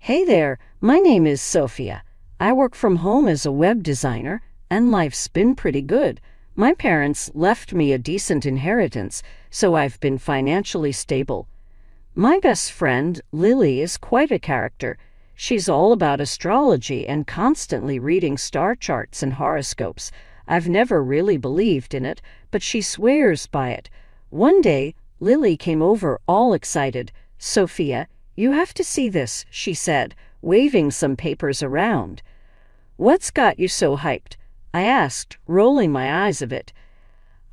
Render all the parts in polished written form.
Hey there, my name is Sophia. I work from home as a web designer, and life's been pretty good. My parents left me a decent inheritance, so I've been financially stable. My best friend, Lily, is quite a character. She's all about astrology and constantly reading star charts and horoscopes. I've never really believed in it, but she swears by it. One day, Lily came over all excited. "Sophia, you have to see this," she said, waving some papers around. "What's got you so hyped?" I asked, rolling my eyes a bit.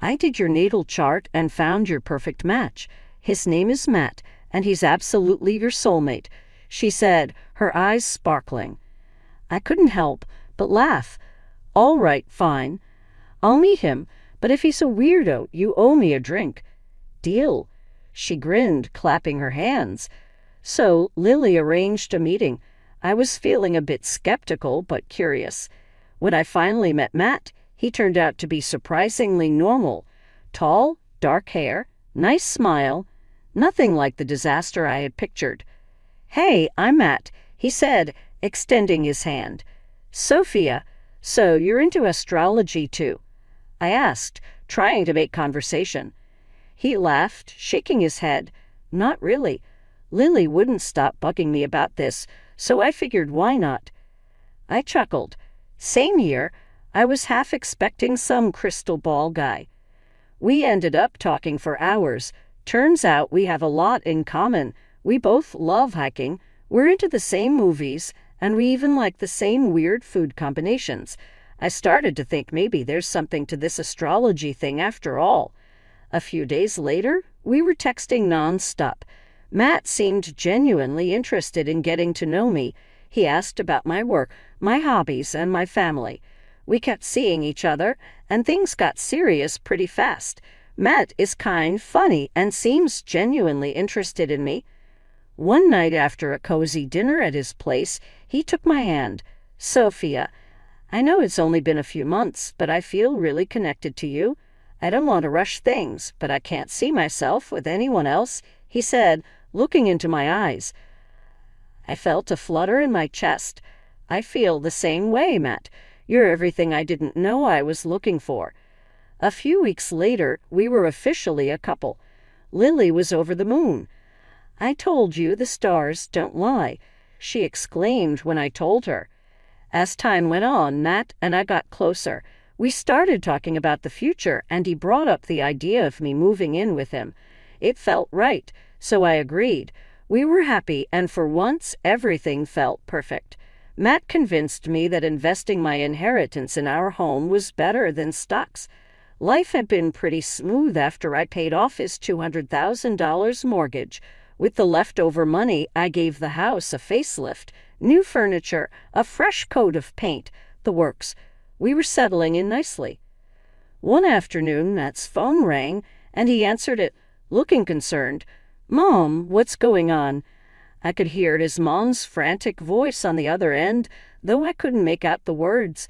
"I did your natal chart and found your perfect match. His name is Matt, and he's absolutely your soulmate," she said, her eyes sparkling. I couldn't help but laugh. "All right, fine. I'll meet him, but if he's a weirdo, you owe me a drink." "Deal." She grinned, clapping her hands. So Lily arranged a meeting. I was feeling a bit skeptical but curious. When I finally met Matt, he turned out to be surprisingly normal. Tall, dark hair, nice smile, nothing like the disaster I had pictured. "Hey, I'm Matt," he said, extending his hand. "Sophia, so you're into astrology too?" I asked, trying to make conversation. He laughed, shaking his head. "Not really. Lily wouldn't stop bugging me about this, so I figured why not?" I chuckled. Same here. I was half expecting some crystal ball guy. We ended up talking for hours. Turns out we have a lot in common. We both love hiking, we're into the same movies, and we even like the same weird food combinations. I started to think maybe there's something to this astrology thing after all. A few days later, we were texting nonstop. Matt seemed genuinely interested in getting to know me. He asked about my work, my hobbies, and my family. We kept seeing each other, and things got serious pretty fast. Matt is kind, funny, and seems genuinely interested in me. One night after a cozy dinner at his place, he took my hand. "Sophia, I know it's only been a few months, but I feel really connected to you. I don't want to rush things, but I can't see myself with anyone else," he said, looking into my eyes. I felt a flutter in my chest. "I feel the same way, Matt. You're everything I didn't know I was looking for." A few weeks later, we were officially a couple. Lily was over the moon. "I told you the stars don't lie," she exclaimed when I told her. As time went on, Matt and I got closer. We started talking about the future, and he brought up the idea of me moving in with him. It felt right, so I agreed. We were happy, and for once, everything felt perfect. Matt convinced me that investing my inheritance in our home was better than stocks. Life had been pretty smooth after I paid off his $200,000 mortgage. With the leftover money, I gave the house a facelift, new furniture, a fresh coat of paint, the works. We were settling in nicely. One afternoon, Matt's phone rang, and he answered it, looking concerned. "Mom, what's going on?" I could hear his mom's frantic voice on the other end, though I couldn't make out the words.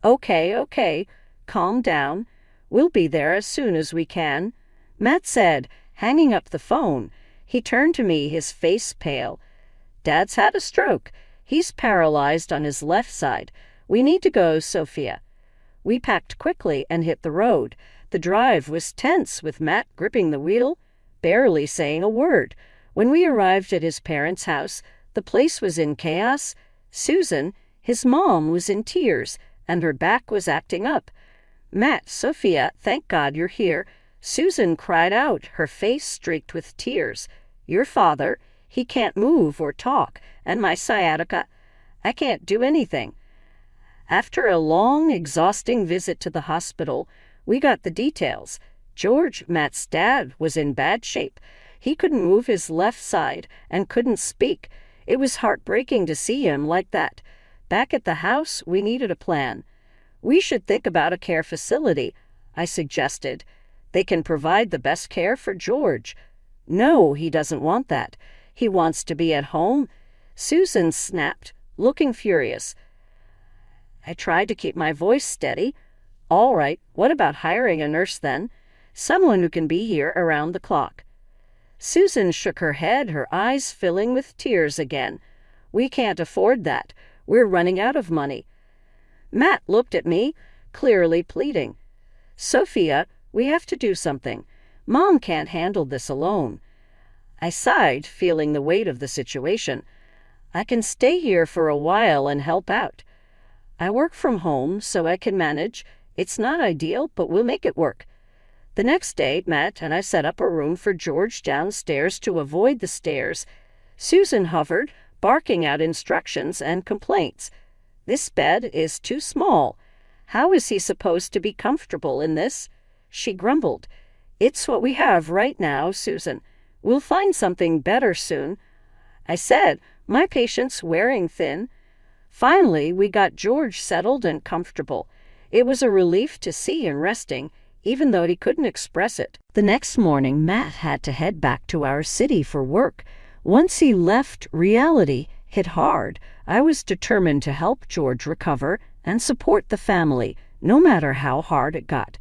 Okay, calm down. We'll be there as soon as we can," Matt said, hanging up the phone. He turned to me, his face pale. "Dad's had a stroke. He's paralyzed on his left side. We need to go, Sophia." We packed quickly and hit the road. The drive was tense, with Matt gripping the wheel, barely saying a word. When we arrived at his parents' house, the place was in chaos. Susan, his mom, was in tears, and her back was acting up. "Matt, Sophia, thank God you're here." Susan cried out, her face streaked with tears. "Your father, he can't move or talk, and my sciatica, I can't do anything." After a long, exhausting visit to the hospital, we got the details. George, Matt's dad, was in bad shape. He couldn't move his left side and couldn't speak. It was heartbreaking to see him like that. Back at the house, we needed a plan. "We should think about a care facility," I suggested. "They can provide the best care for George." "No, he doesn't want that. He wants to be at home," Susan snapped, looking furious. I tried to keep my voice steady. "All right, what about hiring a nurse then? Someone who can be here around the clock." Susan shook her head, her eyes filling with tears again. We can't afford that. We're running out of money." Matt looked at me, clearly pleading. "Sophia, we have to do something. Mom can't handle this alone." I sighed, feeling the weight of the situation. "I can stay here for a while and help out. I work from home, so I can manage. It's not ideal, but we'll make it work." The next day, Matt and I set up a room for George downstairs to avoid the stairs. Susan hovered, barking out instructions and complaints. "This bed is too small. How is he supposed to be comfortable in this?" She grumbled. "It's what we have right now, Susan. We'll find something better soon." I said, my patience wearing thin. Finally, we got George settled and comfortable. It was a relief to see him resting, even though he couldn't express it. The next morning, Matt had to head back to our city for work. Once he left, reality hit hard. I was determined to help George recover and support the family, no matter how hard it got.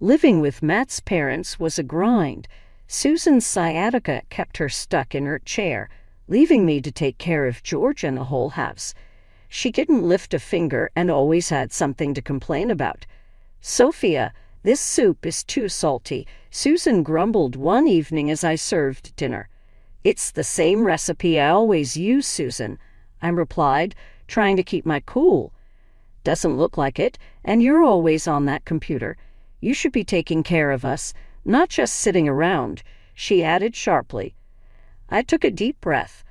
Living with Matt's parents was a grind. Susan's sciatica kept her stuck in her chair, leaving me to take care of George and the whole house. She didn't lift a finger and always had something to complain about. "Sophia, this soup is too salty," Susan grumbled one evening as I served dinner. "It's the same recipe I always use, Susan," I replied, trying to keep my cool. "Doesn't look like it, and you're always on that computer. You should be taking care of us, not just sitting around," she added sharply. I took a deep breath.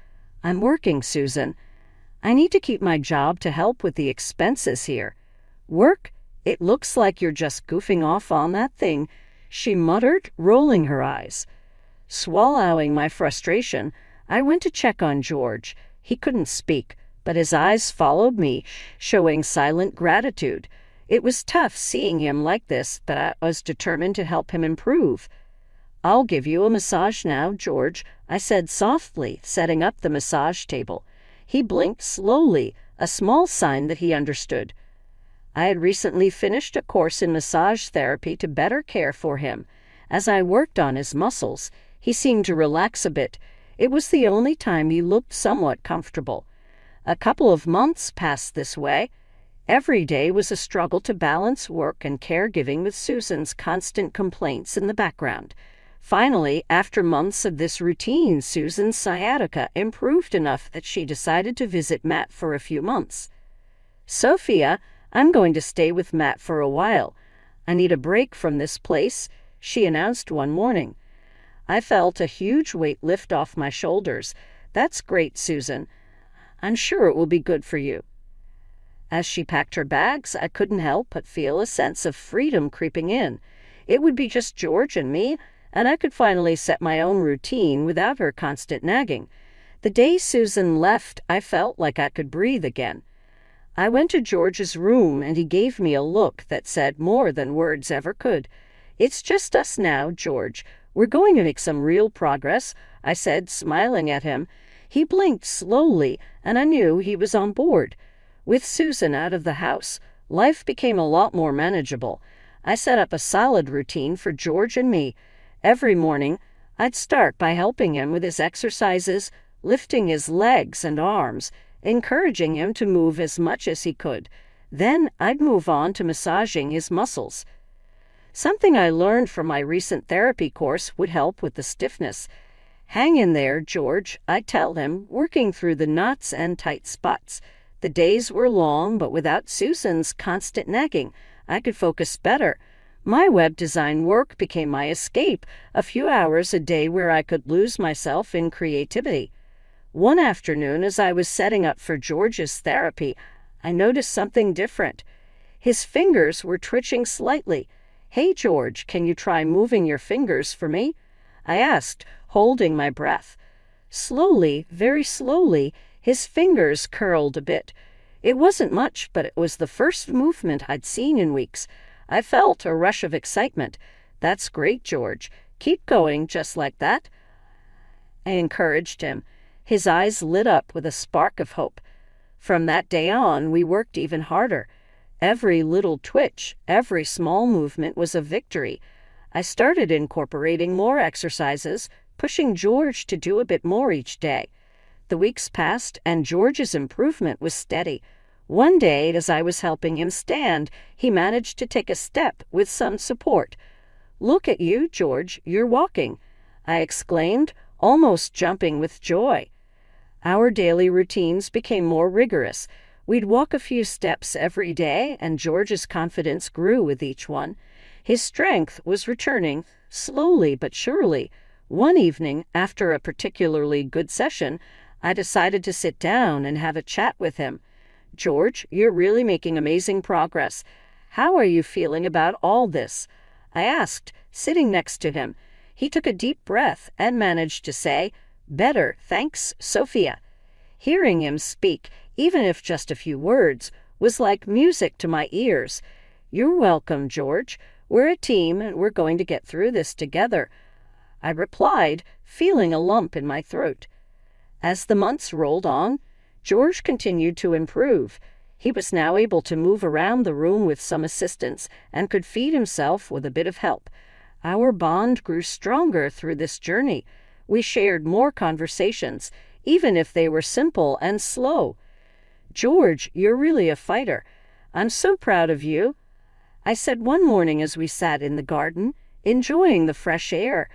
"I'm working, Susan. I need to keep my job to help with the expenses here." "Work? It looks like you're just goofing off on that thing," she muttered, rolling her eyes. Swallowing my frustration, I went to check on George. He couldn't speak, but his eyes followed me, showing silent gratitude. It was tough seeing him like this, but I was determined to help him improve. "I'll give you a massage now, George," I said softly, setting up the massage table. He blinked slowly, a small sign that he understood. I had recently finished a course in massage therapy to better care for him. As I worked on his muscles, he seemed to relax a bit. It was the only time he looked somewhat comfortable. A couple of months passed this way. Every day was a struggle to balance work and caregiving with Susan's constant complaints in the background. Finally, after months of this routine, Susan's sciatica improved enough that she decided to visit Matt for a few months. "Sophia, I'm going to stay with Matt for a while. I need a break from this place," she announced one morning. I felt a huge weight lift off my shoulders. "That's great, Susan. I'm sure it will be good for you." As she packed her bags, I couldn't help but feel a sense of freedom creeping in. It would be just George and me, and I could finally set my own routine without her constant nagging. The day Susan left, I felt like I could breathe again. I went to George's room, and he gave me a look that said more than words ever could. "It's just us now, George. We're going to make some real progress," I said, smiling at him. He blinked slowly, and I knew he was on board. With Susan out of the house, life became a lot more manageable. I set up a solid routine for George and me. Every morning, I'd start by helping him with his exercises, lifting his legs and arms, encouraging him to move as much as he could. Then I'd move on to massaging his muscles. Something I learned from my recent therapy course would help with the stiffness. "Hang in there, George," I'd tell him, working through the knots and tight spots. The days were long, but without Susan's constant nagging, I could focus better. My web design work became my escape, a few hours a day where I could lose myself in creativity. One afternoon, as I was setting up for George's therapy, I noticed something different. His fingers were twitching slightly. "Hey, George, can you try moving your fingers for me?" I asked, holding my breath. Slowly, very slowly, his fingers curled a bit. It wasn't much, but it was the first movement I'd seen in weeks. I felt a rush of excitement. "That's great, George. Keep going just like that," I encouraged him. His eyes lit up with a spark of hope. From that day on, we worked even harder. Every little twitch, every small movement was a victory. I started incorporating more exercises, pushing George to do a bit more each day. The weeks passed, and George's improvement was steady. One day, as I was helping him stand, he managed to take a step with some support. "Look at you, George, you're walking," I exclaimed, almost jumping with joy. Our daily routines became more rigorous. We'd walk a few steps every day, and George's confidence grew with each one. His strength was returning, slowly but surely. One evening, after a particularly good session, I decided to sit down and have a chat with him. "George, you're really making amazing progress. How are you feeling about all this?" I asked, sitting next to him. He took a deep breath and managed to say, "Better, thanks, Sophia." Hearing him speak, even if just a few words, was like music to my ears. "You're welcome, George. We're a team and we're going to get through this together," I replied, feeling a lump in my throat. As the months rolled on, George continued to improve. He was now able to move around the room with some assistance and could feed himself with a bit of help. Our bond grew stronger through this journey. We shared more conversations, even if they were simple and slow. "George, you're really a fighter. I'm so proud of you," I said one morning as we sat in the garden, enjoying the fresh air.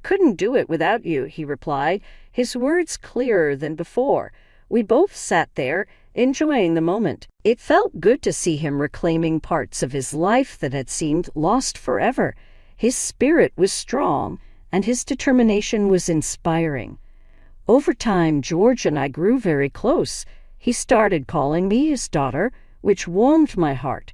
"Couldn't do it without you," he replied, his words clearer than before. We both sat there, enjoying the moment. It felt good to see him reclaiming parts of his life that had seemed lost forever. His spirit was strong, and his determination was inspiring. Over time, George and I grew very close. He started calling me his daughter, which warmed my heart.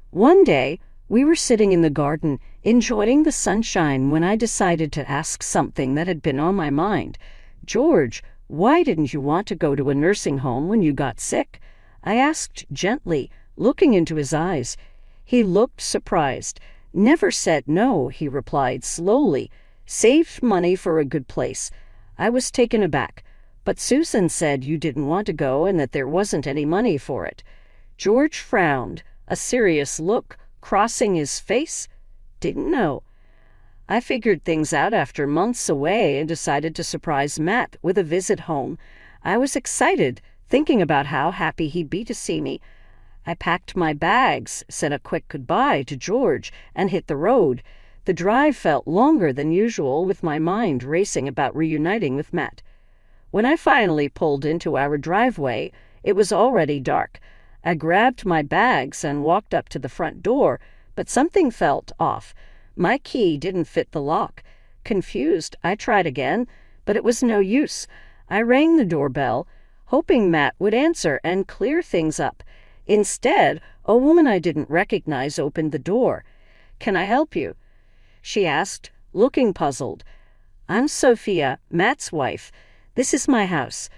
One day, we were sitting in the garden, enjoying the sunshine, when I decided to ask something that had been on my mind. "George, why didn't you want to go to a nursing home when you got sick?" I asked gently, looking into his eyes. He looked surprised. "Never said no," he replied slowly. "Saved money for a good place." I was taken aback. "But Susan said you didn't want to go and that there wasn't any money for it." George frowned, a serious look crossing his face. "Didn't know." I figured things out after months away and decided to surprise Matt with a visit home. I was excited, thinking about how happy he'd be to see me. I packed my bags, said a quick goodbye to George, and hit the road. The drive felt longer than usual, with my mind racing about reuniting with Matt. When I finally pulled into our driveway, it was already dark. I grabbed my bags and walked up to the front door, but something felt off. My key didn't fit the lock. Confused, I tried again, but it was no use. I rang the doorbell, hoping Matt would answer and clear things up. Instead, a woman I didn't recognize opened the door. "Can I help you?" she asked, looking puzzled. "I'm Sophia, Matt's wife. This is my house."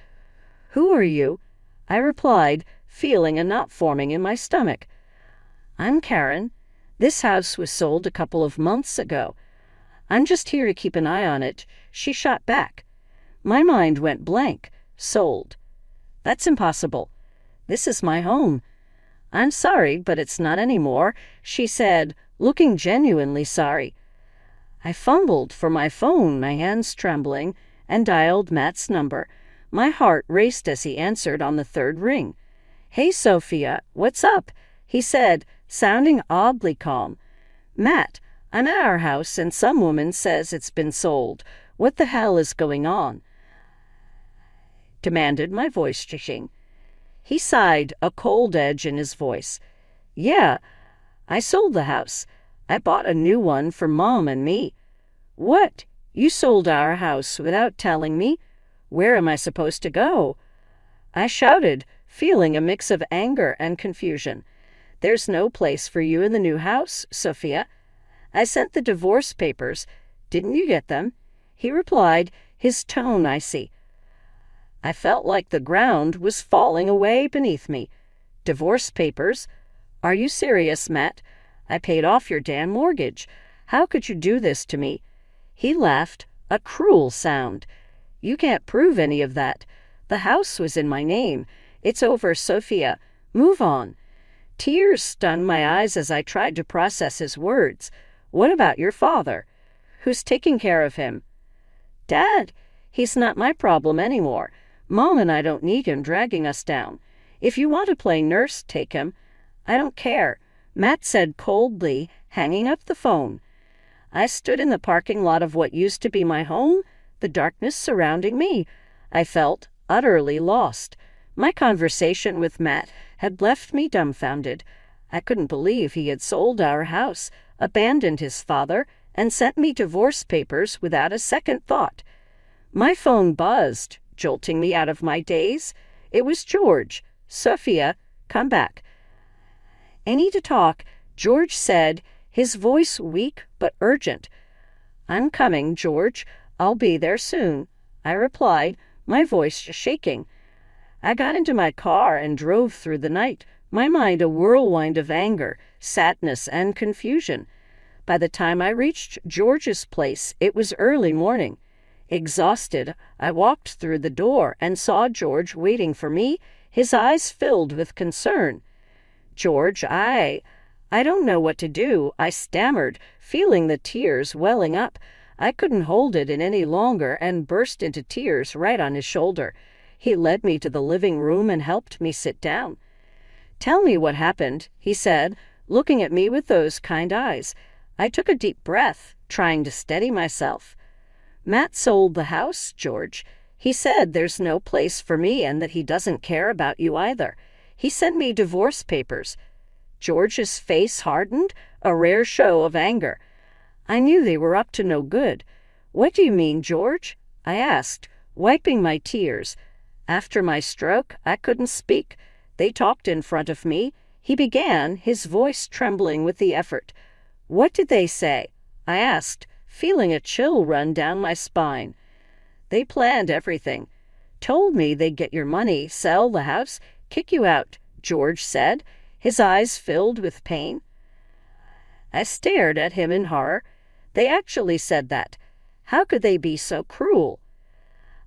"Who are you?" I replied, feeling a knot forming in my stomach. "I'm Karen. This house was sold a couple of months ago." "I'm just here to keep an eye on it," she shot back. My mind went blank. Sold. That's impossible. This is my home. "I'm sorry, but it's not anymore," she said, looking genuinely sorry. I fumbled for my phone, my hands trembling, and dialed Matt's number. My heart raced as he answered on the third ring. "Hey, Sophia, what's up?" he said, sounding oddly calm. "Matt, I'm at our house and some woman says it's been sold. What the hell is going on?" demanded my voice shaking. He sighed, a cold edge in his voice. "Yeah, I sold the house. I bought a new one for Mom and me." "What? You sold our house without telling me? Where am I supposed to go?" I shouted, feeling a mix of anger and confusion. "There's no place for you in the new house, Sophia. I sent the divorce papers. Didn't you get them?" he replied, his tone icy. I felt like the ground was falling away beneath me. "Divorce papers? Are you serious, Matt? I paid off your damn mortgage. How could you do this to me?" He laughed, a cruel sound. "You can't prove any of that. The house was in my name. It's over, Sophia. Move on." Tears stung my eyes as I tried to process his words. "What about your father? Who's taking care of him?" "Dad, he's not my problem anymore. Mom and I don't need him dragging us down. If you want to play nurse, take him. I don't care, Matt said coldly, hanging up the phone. I stood in the parking lot of what used to be my home, the darkness surrounding me. I felt utterly lost. My conversation with Matt had left me dumbfounded. I couldn't believe he had sold our house, abandoned his father, and sent me divorce papers without a second thought. My phone buzzed, jolting me out of my daze. It was George. "Sophia, come back." "I need to talk," George said, his voice weak but urgent. "I'm coming, George. I'll be there soon," I replied, my voice shaking. I got into my car and drove through the night, my mind a whirlwind of anger, sadness, and confusion. By the time I reached George's place, it was early morning. Exhausted, I walked through the door and saw George waiting for me, his eyes filled with concern. "George, I don't know what to do," I stammered, feeling the tears welling up. I couldn't hold it in any longer and burst into tears right on his shoulder. He led me to the living room and helped me sit down. "Tell me what happened," he said, looking at me with those kind eyes. I took a deep breath, trying to steady myself. "Matt sold the house, George. He said there's no place for me and that he doesn't care about you either. He sent me divorce papers." George's face hardened, a rare show of anger. I knew they were up to no good. "What do you mean, George?" I asked, wiping my tears. After my stroke, I couldn't speak. They talked in front of me. He began, his voice trembling with the effort. "What did they say?" I asked, feeling a chill run down my spine. "They planned everything. Told me they'd get your money, sell the house, kick you out," George said, his eyes filled with pain. I stared at him in horror. "They actually said that. How could they be so cruel?"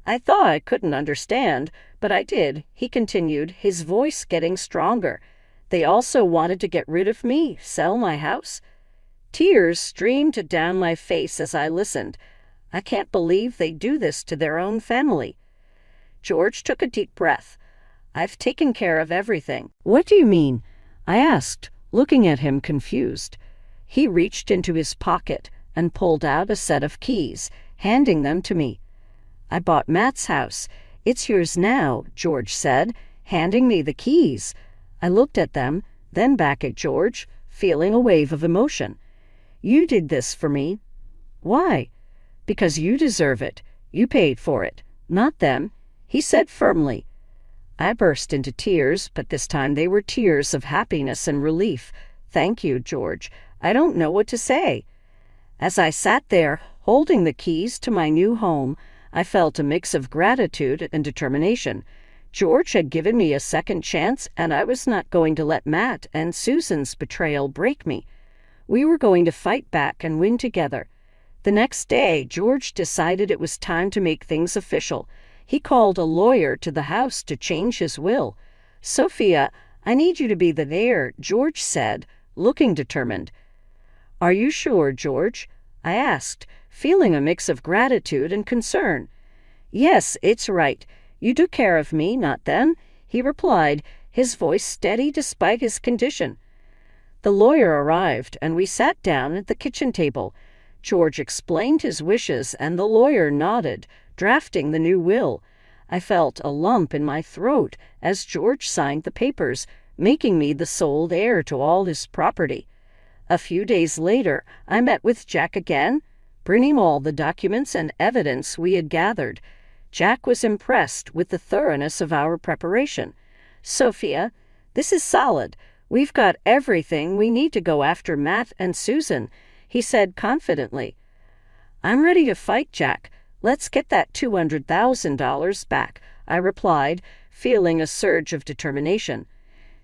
I thought I couldn't understand, but I did, he continued, his voice getting stronger. "They also wanted to get rid of me, sell my house." Tears streamed down my face as I listened. I can't believe they do this to their own family. George took a deep breath. "I've taken care of everything." "What do you mean?" I asked, looking at him confused. He reached into his pocket and pulled out a set of keys, handing them to me. "I bought Matt's house. It's yours now," George said, handing me the keys. I looked at them, then back at George, feeling a wave of emotion. "You did this for me." "Why?" "Because you deserve it. You paid for it, not them," he said firmly. I burst into tears, but this time they were tears of happiness and relief. "Thank you, George. I don't know what to say." As I sat there, holding the keys to my new home, I felt a mix of gratitude and determination. George had given me a second chance, and I was not going to let Matt and Susan's betrayal break me. We were going to fight back and win together. The next day, George decided it was time to make things official. He called a lawyer to the house to change his will. "Sophia, I need you to be the heir," George said, looking determined. "Are you sure, George?" I asked, feeling a mix of gratitude and concern. "Yes, it's right. You took care of me, not them," he replied, his voice steady despite his condition. The lawyer arrived, and we sat down at the kitchen table. George explained his wishes, and the lawyer nodded, drafting the new will. I felt a lump in my throat as George signed the papers, making me the sole heir to all his property. A few days later, I met with Jack again, bringing all the documents and evidence we had gathered. Jack was impressed with the thoroughness of our preparation. "Sophia, this is solid. We've got everything we need to go after Matt and Susan," he said confidently. "I'm ready to fight, Jack. Let's get that $200,000 back," I replied, feeling a surge of determination.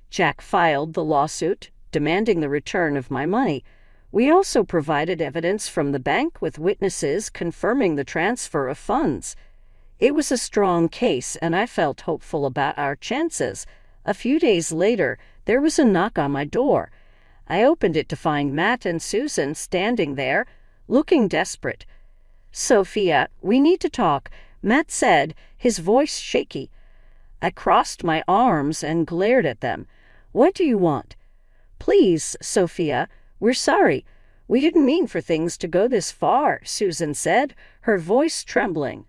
Jack filed the lawsuit, demanding the return of my money. We also provided evidence from the bank with witnesses confirming the transfer of funds. It was a strong case, and I felt hopeful about our chances. A few days later, there was a knock on my door. I opened it to find Matt and Susan standing there, looking desperate. "Sophia, we need to talk," Matt said, his voice shaky. I crossed my arms and glared at them. "What do you want?" "Please, Sophia, we're sorry. We didn't mean for things to go this far," Susan said, her voice trembling.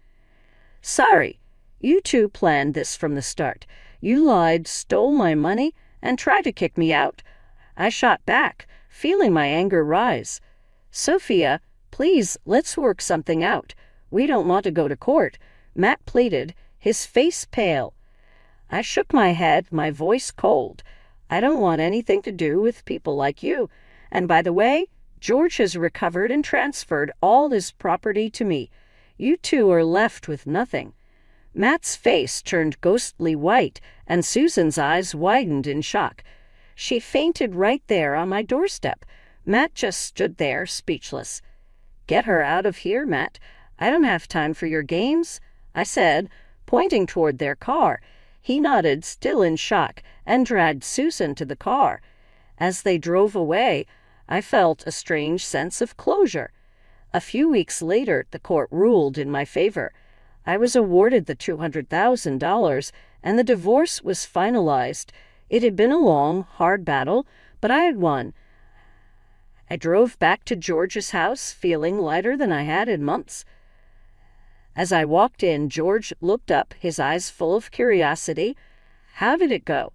"Sorry. You two planned this from the start. You lied, stole my money, and tried to kick me out." I shot back, feeling my anger rise. "Sophia, please, let's work something out. We don't want to go to court," Matt pleaded, his face pale. I shook my head, my voice cold. "I don't want anything to do with people like you. And by the way, George has recovered and transferred all his property to me. You two are left with nothing." Matt's face turned ghostly white, and Susan's eyes widened in shock. She fainted right there on my doorstep. Matt just stood there, speechless. "Get her out of here, Matt. I don't have time for your games," I said, pointing toward their car. He nodded, still in shock, and dragged Susan to the car. As they drove away, I felt a strange sense of closure. A few weeks later, the court ruled in my favor. I was awarded the $200,000, and the divorce was finalized. It had been a long, hard battle, but I had won. I drove back to George's house, feeling lighter than I had in months. As I walked in, George looked up, his eyes full of curiosity. "How did it go?"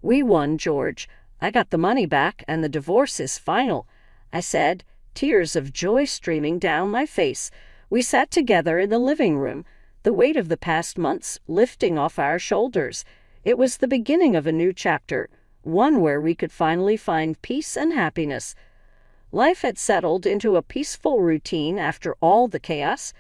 "We won, George. I got the money back, and the divorce is final," I said, tears of joy streaming down my face. We sat together in the living room, the weight of the past months lifting off our shoulders. It was the beginning of a new chapter, one where we could finally find peace and happiness. Life had settled into a peaceful routine after all the chaos.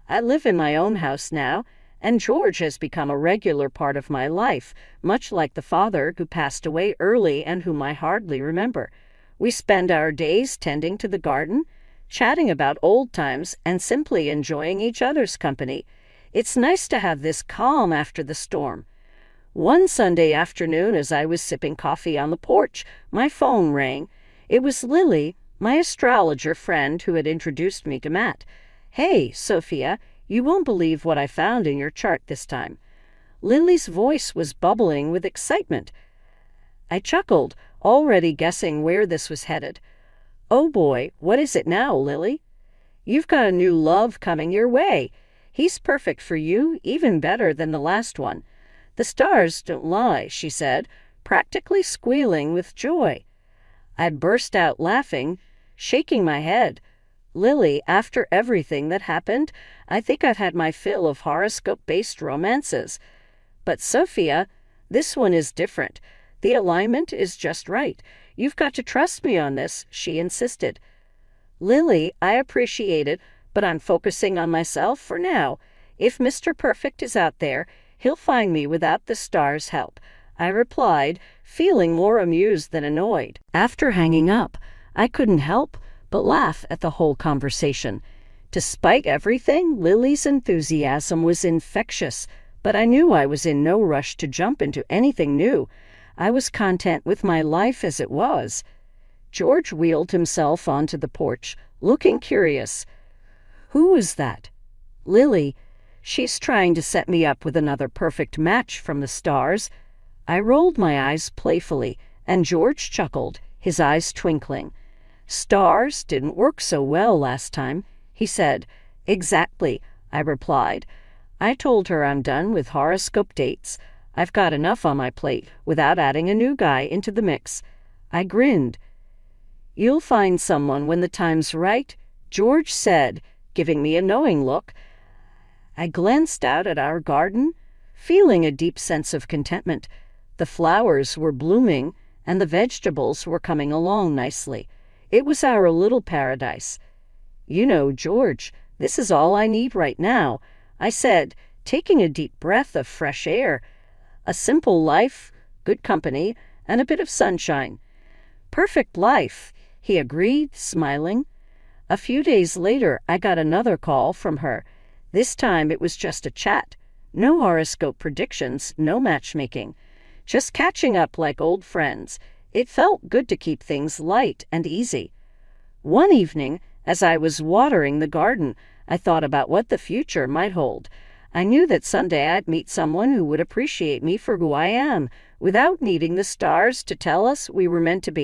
I live in my own house now, and George has become a regular part of my life, much like the father who passed away early and whom I hardly remember. We spend our days tending to the garden, chatting about old times, and simply enjoying each other's company. It's nice to have this calm after the storm. One Sunday afternoon, as I was sipping coffee on the porch, my phone rang. It was Lily, my astrologer friend who had introduced me to Matt. "Hey, Sophia, you won't believe what I found in your chart this time." Lily's voice was bubbling with excitement. I chuckled, already guessing where this was headed. "Oh boy, what is it now, Lily?" "You've got a new love coming your way. He's perfect for you, even better than the last one. The stars don't lie," she said, practically squealing with joy. I burst out laughing, shaking my head. "Lily, after everything that happened, I think I've had my fill of horoscope-based romances. But Sophia, this one is different. The alignment is just right. You've got to trust me on this," she insisted. "Lily, I appreciate it, but I'm focusing on myself for now. If Mr. Perfect is out there, he'll find me without the stars' help," I replied, feeling more amused than annoyed. After hanging up, I couldn't help but laugh at the whole conversation. Despite everything, Lily's enthusiasm was infectious, but I knew I was in no rush to jump into anything new. I was content with my life as it was. George wheeled himself onto the porch, looking curious. "Who was that?" "Lily. She's trying to set me up with another perfect match from the stars." I rolled my eyes playfully, and George chuckled, his eyes twinkling. "Stars didn't work so well last time," he said. "Exactly," I replied. I told her I'm done with horoscope dates. I've got enough on my plate without adding a new guy into the mix. I grinned. "You'll find someone when the time's right," George said, giving me a knowing look. I glanced out at our garden, feeling a deep sense of contentment. The flowers were blooming, and the vegetables were coming along nicely. It was our little paradise. "You know, George, this is all I need right now," I said, taking a deep breath of fresh air. "A simple life, good company, and a bit of sunshine." "Perfect life," he agreed, smiling. A few days later, I got another call from her. This time it was just a chat. No horoscope predictions, no matchmaking. Just catching up like old friends. It felt good to keep things light and easy. One evening, as I was watering the garden, I thought about what the future might hold. I knew that someday I'd meet someone who would appreciate me for who I am, without needing the stars to tell us we were meant to be.